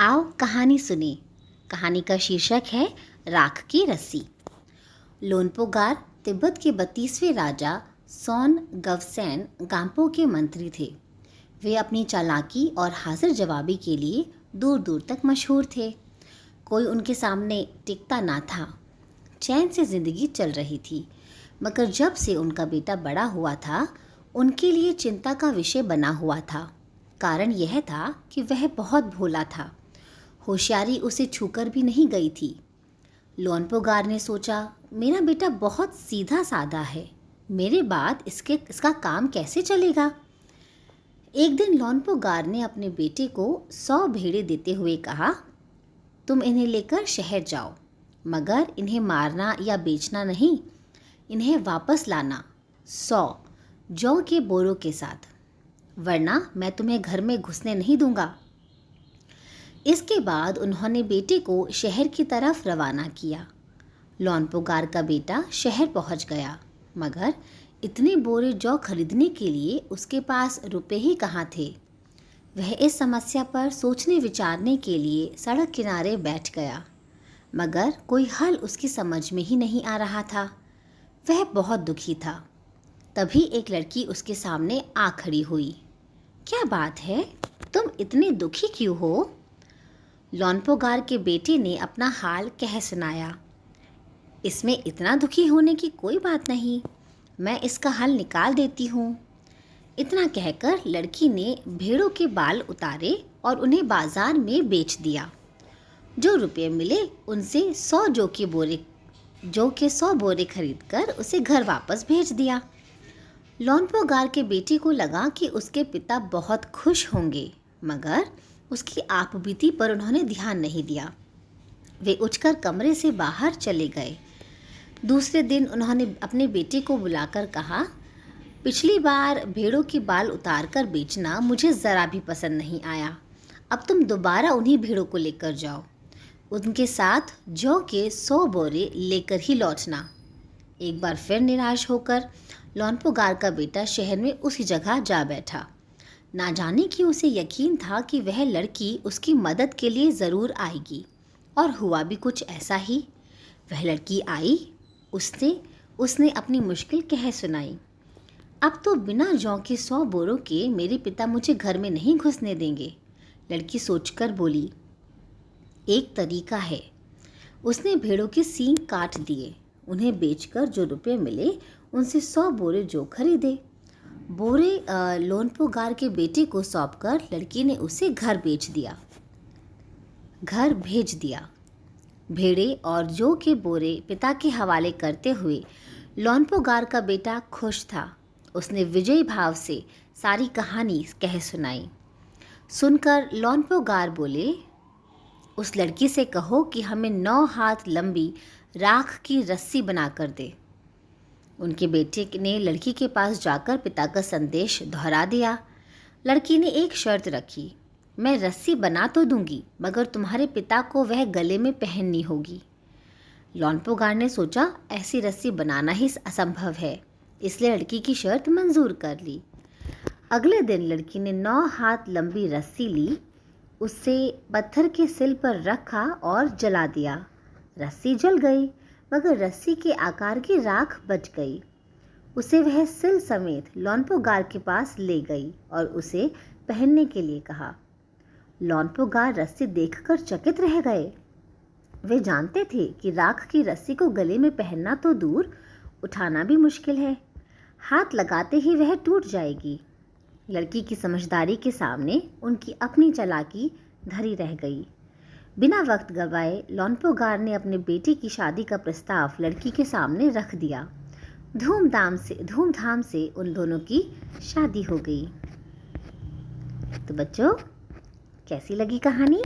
आओ कहानी सुने। कहानी का शीर्षक है राख की रस्सी। लोनपोगार तिब्बत के 32वें राजा सोन गवसेन गाम्पो के मंत्री थे। वे अपनी चालाकी और हाजिर जवाबी के लिए दूर दूर तक मशहूर थे। कोई उनके सामने टिकता ना था। चैन से जिंदगी चल रही थी, मगर जब से उनका बेटा बड़ा हुआ था, उनके लिए चिंता का विषय बना हुआ था। कारण यह था कि वह बहुत भोला था। होशियारी उसे छूकर भी नहीं गई थी। लोनपोगार ने सोचा, मेरा बेटा बहुत सीधा साधा है, मेरे बाद इसका काम कैसे चलेगा। एक दिन लोनपोगार ने अपने बेटे को 100 भेड़े देते हुए कहा, तुम इन्हें लेकर शहर जाओ, मगर इन्हें मारना या बेचना नहीं, इन्हें वापस लाना 100 जौ के बोरों के साथ, वरना मैं तुम्हें घर में घुसने नहीं दूंगा। इसके बाद उन्होंने बेटे को शहर की तरफ रवाना किया। लोनपोगार का बेटा शहर पहुंच गया, मगर इतने बोरे जौ खरीदने के लिए उसके पास रुपए ही कहाँ थे। वह इस समस्या पर सोचने विचारने के लिए सड़क किनारे बैठ गया, मगर कोई हल उसकी समझ में ही नहीं आ रहा था। वह बहुत दुखी था। तभी एक लड़की उसके सामने आ खड़ी हुई। क्या बात है, तुम इतने दुखी क्यों हो? लोनपोगार के बेटे ने अपना हाल कह सुनाया। इसमें इतना दुखी होने की कोई बात नहीं, मैं इसका हल निकाल देती हूँ। इतना कहकर लड़की ने भेड़ों के बाल उतारे और उन्हें बाजार में बेच दिया। जो रुपये मिले उनसे 100 जौ के 100 बोरे खरीदकर उसे घर वापस भेज दिया। लोनपोगार के बेटे को लगा कि उसके पिता बहुत खुश होंगे, मगर उसकी आपबीती पर उन्होंने ध्यान नहीं दिया। वे उठकर कमरे से बाहर चले गए। दूसरे दिन उन्होंने अपने बेटे को बुलाकर कहा, पिछली बार भेड़ों के बाल उतारकर बेचना मुझे ज़रा भी पसंद नहीं आया। अब तुम दोबारा उन्हीं भेड़ों को लेकर जाओ, उनके साथ जौ के 100 बोरे लेकर ही लौटना। एक बार फिर निराश होकर लोनपोगार का बेटा शहर में उसी जगह जा बैठा। ना जाने कि उसे यकीन था कि वह लड़की उसकी मदद के लिए ज़रूर आएगी, और हुआ भी कुछ ऐसा ही। वह लड़की आई, उसने अपनी मुश्किल कह सुनाई। अब तो बिना जौ के 100 बोरों के मेरे पिता मुझे घर में नहीं घुसने देंगे। लड़की सोचकर बोली, एक तरीका है। उसने भेड़ों के सींग काट दिए, उन्हें बेचकर जो रुपये मिले उनसे 100 बोरे जौ खरीदे। बोरे लोनपोगार के बेटे को सौंपकर लड़की ने उसे घर भेज दिया। भेड़े और जौ के बोरे पिता के हवाले करते हुए लोनपोगार का बेटा खुश था। उसने विजयी भाव से सारी कहानी कह सुनाई। सुनकर लोनपोगार बोले, उस लड़की से कहो कि हमें 9 हाथ लंबी राख की रस्सी बना कर दे। उनके बेटे ने लड़की के पास जाकर पिता का संदेश दोहरा दिया। लड़की ने एक शर्त रखी, मैं रस्सी बना तो दूंगी, मगर तुम्हारे पिता को वह गले में पहननी होगी। लोनपोगार ने सोचा, ऐसी रस्सी बनाना ही असंभव है, इसलिए लड़की की शर्त मंजूर कर ली। अगले दिन लड़की ने 9 हाथ लंबी रस्सी ली, उसे पत्थर के सिल पर रखा और जला दिया। रस्सी जल गई, मगर रस्सी के आकार की राख बच गई। उसे वह सिल समेत लोनपोगार के पास ले गई और उसे पहनने के लिए कहा। लोनपोगार रस्सी देखकर चकित रह गए। वे जानते थे कि राख की रस्सी को गले में पहनना तो दूर, उठाना भी मुश्किल है। हाथ लगाते ही वह टूट जाएगी। लड़की की समझदारी के सामने उनकी अपनी चालाकी धरी रह गई। बिना वक्त गवाए लोनपोगार ने अपने बेटे की शादी का प्रस्ताव लड़की के सामने रख दिया। धूमधाम से उन दोनों की शादी हो गई। तो बच्चों, कैसी लगी कहानी?